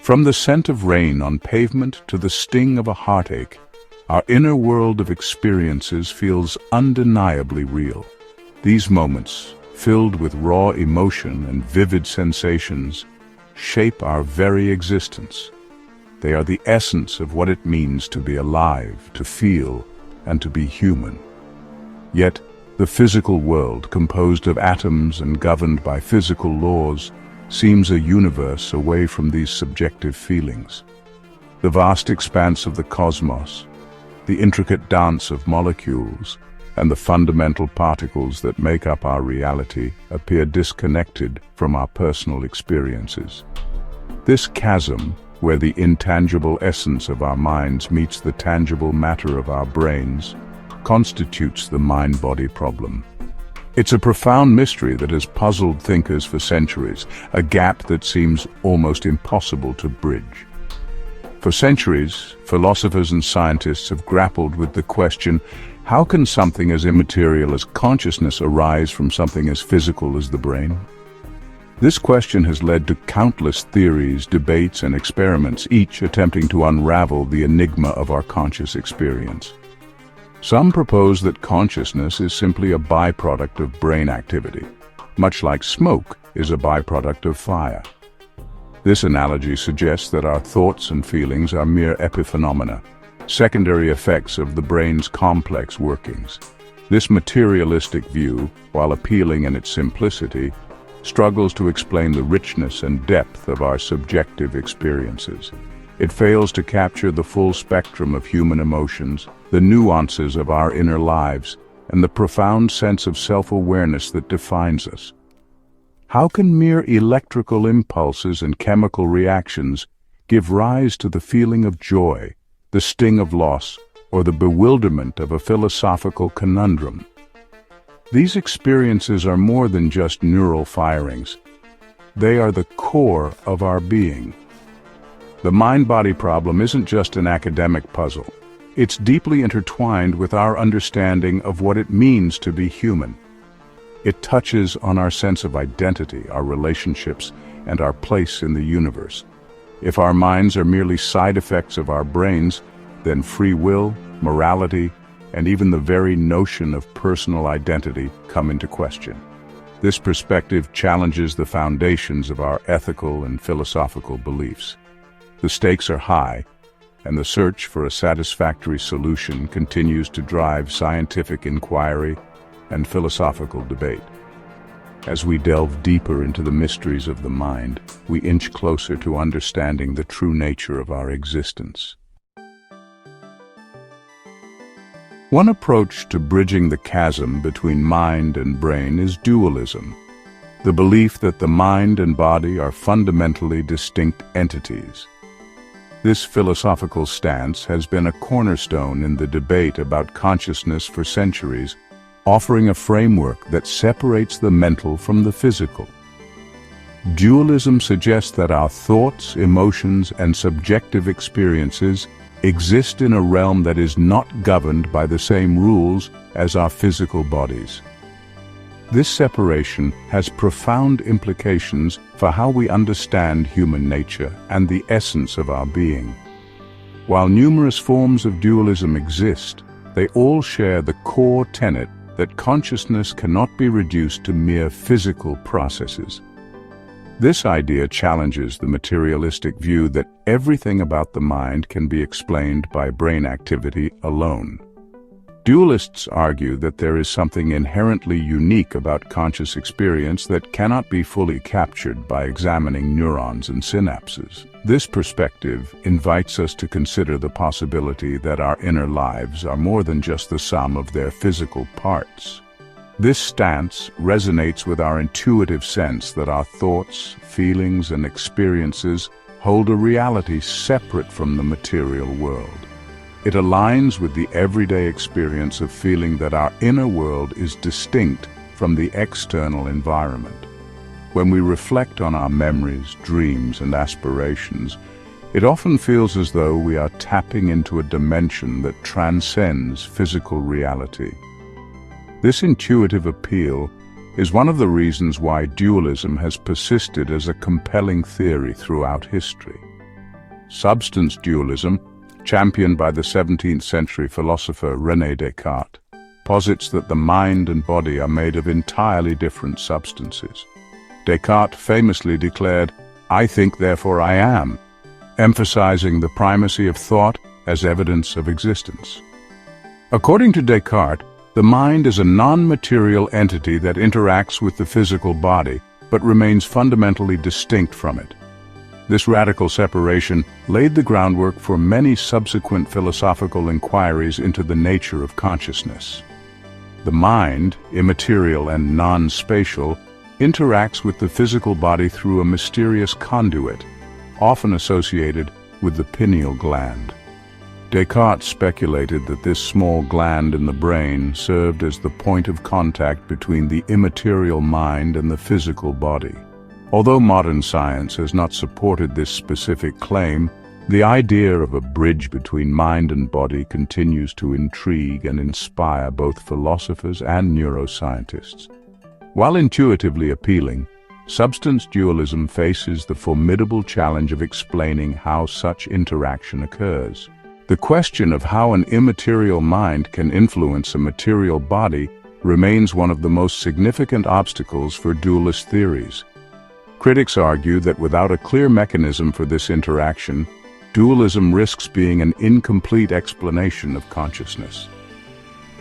From the scent of rain on pavement to the sting of a heartache, our inner world of experiences feels undeniably real. These moments, filled with raw emotion and vivid sensations, shape our very existence. They are the essence of what it means to be alive, to feel, and to be human. Yet, the physical world, composed of atoms and governed by physical laws, seems a universe away from these subjective feelings. The vast expanse of the cosmos, the intricate dance of molecules, and the fundamental particles that make up our reality appear disconnected from our personal experiences. This chasm, where the intangible essence of our minds meets the tangible matter of our brains, constitutes the mind-body problem. It's a profound mystery that has puzzled thinkers for centuries, a gap that seems almost impossible to bridge. For centuries, philosophers and scientists have grappled with the question, how can something as immaterial as consciousness arise from something as physical as the brain? This question has led to countless theories, debates, and experiments, each attempting to unravel the enigma of our conscious experience. Some propose that consciousness is simply a byproduct of brain activity, much like smoke is a byproduct of fire. This analogy suggests that our thoughts and feelings are mere epiphenomena, secondary effects of the brain's complex workings. This materialistic view, while appealing in its simplicity, struggles to explain the richness and depth of our subjective experiences. It fails to capture the full spectrum of human emotions, the nuances of our inner lives, and the profound sense of self-awareness that defines us. How can mere electrical impulses and chemical reactions give rise to the feeling of joy, the sting of loss, or the bewilderment of a philosophical conundrum? These experiences are more than just neural firings. They are the core of our being. The mind-body problem isn't just an academic puzzle. It's deeply intertwined with our understanding of what it means to be human. It touches on our sense of identity, our relationships, and our place in the universe. If our minds are merely side effects of our brains, then free will, morality, and even the very notion of personal identity come into question. This perspective challenges the foundations of our ethical and philosophical beliefs. The stakes are high, and the search for a satisfactory solution continues to drive scientific inquiry and philosophical debate. As we delve deeper into the mysteries of the mind, we inch closer to understanding the true nature of our existence. One approach to bridging the chasm between mind and brain is dualism, the belief that the mind and body are fundamentally distinct entities. This philosophical stance has been a cornerstone in the debate about consciousness for centuries, offering a framework that separates the mental from the physical. Dualism suggests that our thoughts, emotions, and subjective experiences exist in a realm that is not governed by the same rules as our physical bodies. This separation has profound implications for how we understand human nature and the essence of our being. While numerous forms of dualism exist, they all share the core tenet that consciousness cannot be reduced to mere physical processes. This idea challenges the materialistic view that everything about the mind can be explained by brain activity alone. Dualists argue that there is something inherently unique about conscious experience that cannot be fully captured by examining neurons and synapses. This perspective invites us to consider the possibility that our inner lives are more than just the sum of their physical parts. This stance resonates with our intuitive sense that our thoughts, feelings, and experiences hold a reality separate from the material world. It aligns with the everyday experience of feeling that our inner world is distinct from the external environment. When we reflect on our memories, dreams, and aspirations, it often feels as though we are tapping into a dimension that transcends physical reality. This intuitive appeal is one of the reasons why dualism has persisted as a compelling theory throughout history. substance dualism, championed by the 17th century philosopher René Descartes, posits that the mind and body are made of entirely different substances. Descartes famously declared, "I think, therefore I am," emphasizing the primacy of thought as evidence of existence. According to Descartes, the mind is a non-material entity that interacts with the physical body, but remains fundamentally distinct from it. This radical separation laid the groundwork for many subsequent philosophical inquiries into the nature of consciousness. The mind, immaterial and non-spatial, interacts with the physical body through a mysterious conduit, often associated with the pineal gland. Descartes speculated that this small gland in the brain served as the point of contact between the immaterial mind and the physical body. Although modern science has not supported this specific claim, the idea of a bridge between mind and body continues to intrigue and inspire both philosophers and neuroscientists. While intuitively appealing, substance dualism faces the formidable challenge of explaining how such interaction occurs. The question of how an immaterial mind can influence a material body remains one of the most significant obstacles for dualist theories. Critics argue that without a clear mechanism for this interaction, dualism risks being an incomplete explanation of consciousness.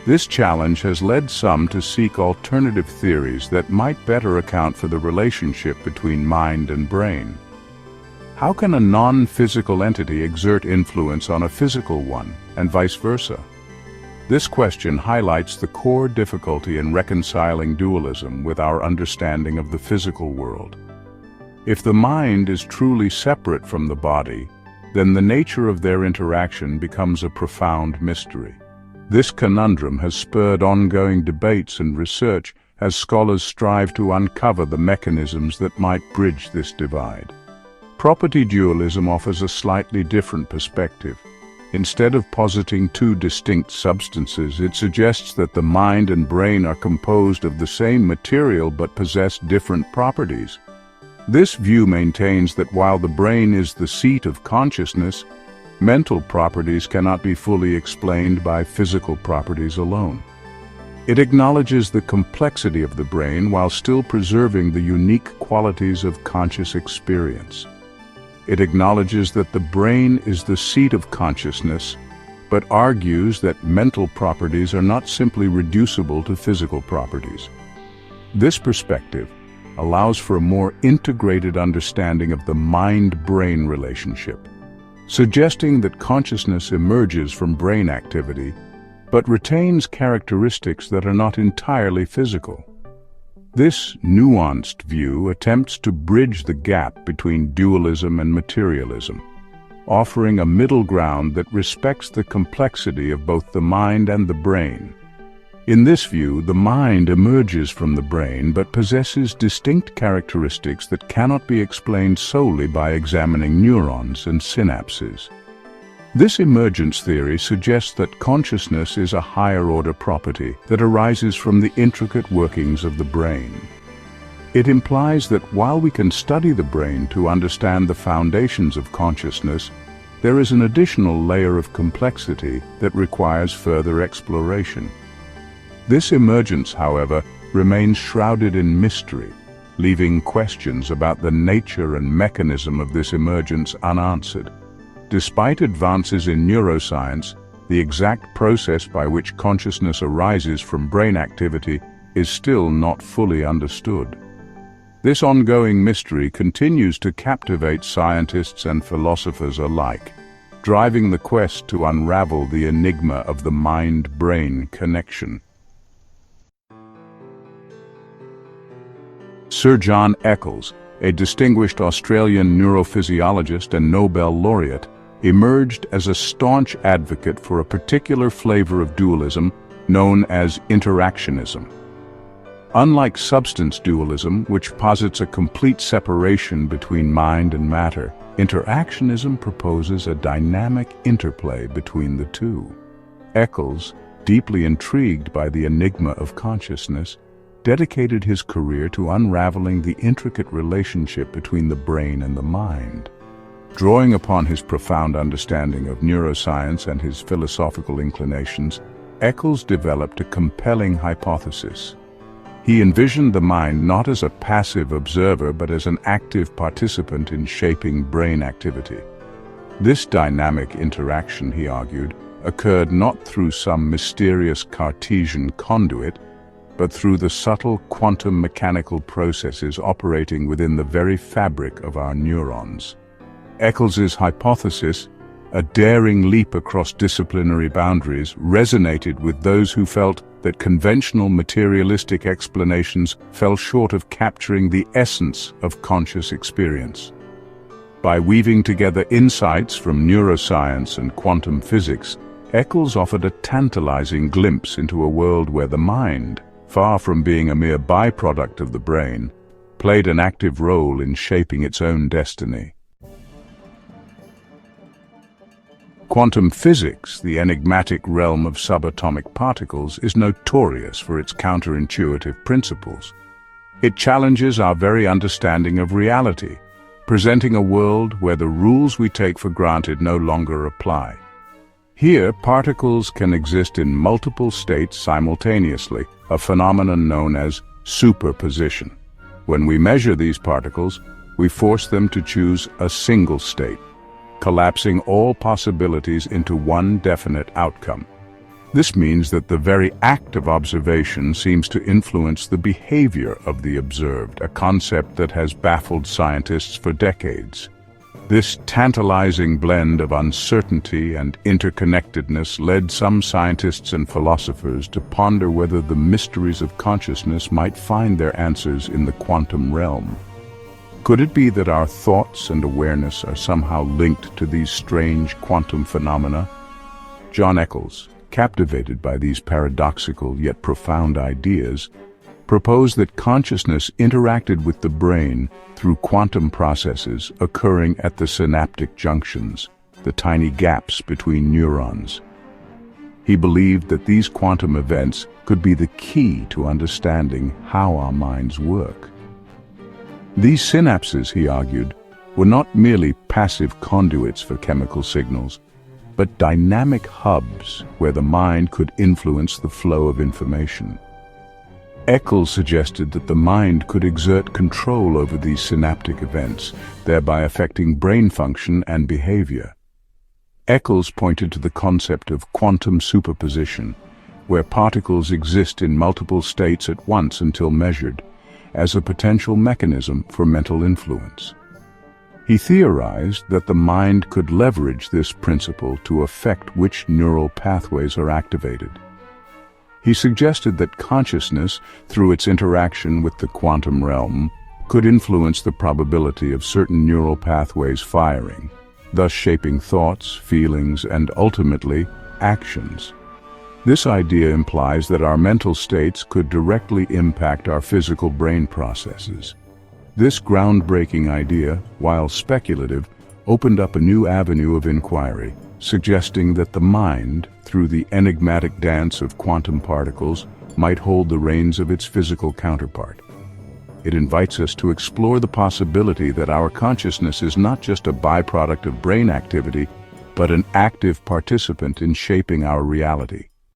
This challenge has led some to seek alternative theories that might better account for the relationship between mind and brain. How can a non-physical entity exert influence on a physical one, and vice versa? This question highlights the core difficulty in reconciling dualism with our understanding of the physical world. If the mind is truly separate from the body, then the nature of their interaction becomes a profound mystery. This conundrum has spurred ongoing debates and research as scholars strive to uncover the mechanisms that might bridge this divide. Property dualism offers a slightly different perspective. Instead of positing two distinct substances, it suggests that the mind and brain are composed of the same material but possess different properties. This view maintains that while the brain is the seat of consciousness, mental properties cannot be fully explained by physical properties alone. It acknowledges the complexity of the brain while still preserving the unique qualities of conscious experience. It acknowledges that the brain is the seat of consciousness, but argues that mental properties are not simply reducible to physical properties. This perspective allows for a more integrated understanding of the mind-brain relationship, suggesting that consciousness emerges from brain activity, but retains characteristics that are not entirely physical. This nuanced view attempts to bridge the gap between dualism and materialism, offering a middle ground that respects the complexity of both the mind and the brain. In this view, the mind emerges from the brain but possesses distinct characteristics that cannot be explained solely by examining neurons and synapses. This emergence theory suggests that consciousness is a higher-order property that arises from the intricate workings of the brain. It implies that while we can study the brain to understand the foundations of consciousness, there is an additional layer of complexity that requires further exploration. This emergence, however, remains shrouded in mystery, leaving questions about the nature and mechanism of this emergence unanswered. Despite advances in neuroscience, the exact process by which consciousness arises from brain activity is still not fully understood. This ongoing mystery continues to captivate scientists and philosophers alike, driving the quest to unravel the enigma of the mind-brain connection. Sir John Eccles, a distinguished Australian neurophysiologist and Nobel laureate, emerged as a staunch advocate for a particular flavor of dualism known as interactionism. Unlike substance dualism, which posits a complete separation between mind and matter, interactionism proposes a dynamic interplay between the two. Eccles, deeply intrigued by the enigma of consciousness, dedicated his career to unraveling the intricate relationship between the brain and the mind. Drawing upon his profound understanding of neuroscience and his philosophical inclinations, Eccles developed a compelling hypothesis. He envisioned the mind not as a passive observer but as an active participant in shaping brain activity. This dynamic interaction, he argued, occurred not through some mysterious Cartesian conduit, but through the subtle quantum mechanical processes operating within the very fabric of our neurons. Eccles's hypothesis, a daring leap across disciplinary boundaries, resonated with those who felt that conventional materialistic explanations fell short of capturing the essence of conscious experience. By weaving together insights from neuroscience and quantum physics, Eccles offered a tantalizing glimpse into a world where the mind, far from being a mere byproduct of the brain, played an active role in shaping its own destiny. Quantum physics, the enigmatic realm of subatomic particles, is notorious for its counterintuitive principles. It challenges our very understanding of reality, presenting a world where the rules we take for granted no longer apply. Here, particles can exist in multiple states simultaneously, a phenomenon known as superposition. When we measure these particles, we force them to choose a single state, collapsing all possibilities into one definite outcome. This means that the very act of observation seems to influence the behavior of the observed, a concept that has baffled scientists for decades. This tantalizing blend of uncertainty and interconnectedness led some scientists and philosophers to ponder whether the mysteries of consciousness might find their answers in the quantum realm. Could it be that our thoughts and awareness are somehow linked to these strange quantum phenomena? John Eccles, captivated by these paradoxical yet profound ideas, proposed that consciousness interacted with the brain through quantum processes occurring at the synaptic junctions, the tiny gaps between neurons. He believed that these quantum events could be the key to understanding how our minds work. These synapses, he argued, were not merely passive conduits for chemical signals, but dynamic hubs where the mind could influence the flow of information. Eccles suggested that the mind could exert control over these synaptic events, thereby affecting brain function and behavior. Eccles pointed to the concept of quantum superposition, where particles exist in multiple states at once until measured, as a potential mechanism for mental influence. He theorized that the mind could leverage this principle to affect which neural pathways are activated. He suggested that consciousness, through its interaction with the quantum realm, could influence the probability of certain neural pathways firing, thus shaping thoughts, feelings, and ultimately, actions. This idea implies that our mental states could directly impact our physical brain processes. This groundbreaking idea, while speculative, opened up a new avenue of inquiry, suggesting that the mind, through the enigmatic dance of quantum particles, might hold the reins of its physical counterpart. It invites us to explore the possibility that our consciousness is not just a byproduct of brain activity, but an active participant in shaping our reality.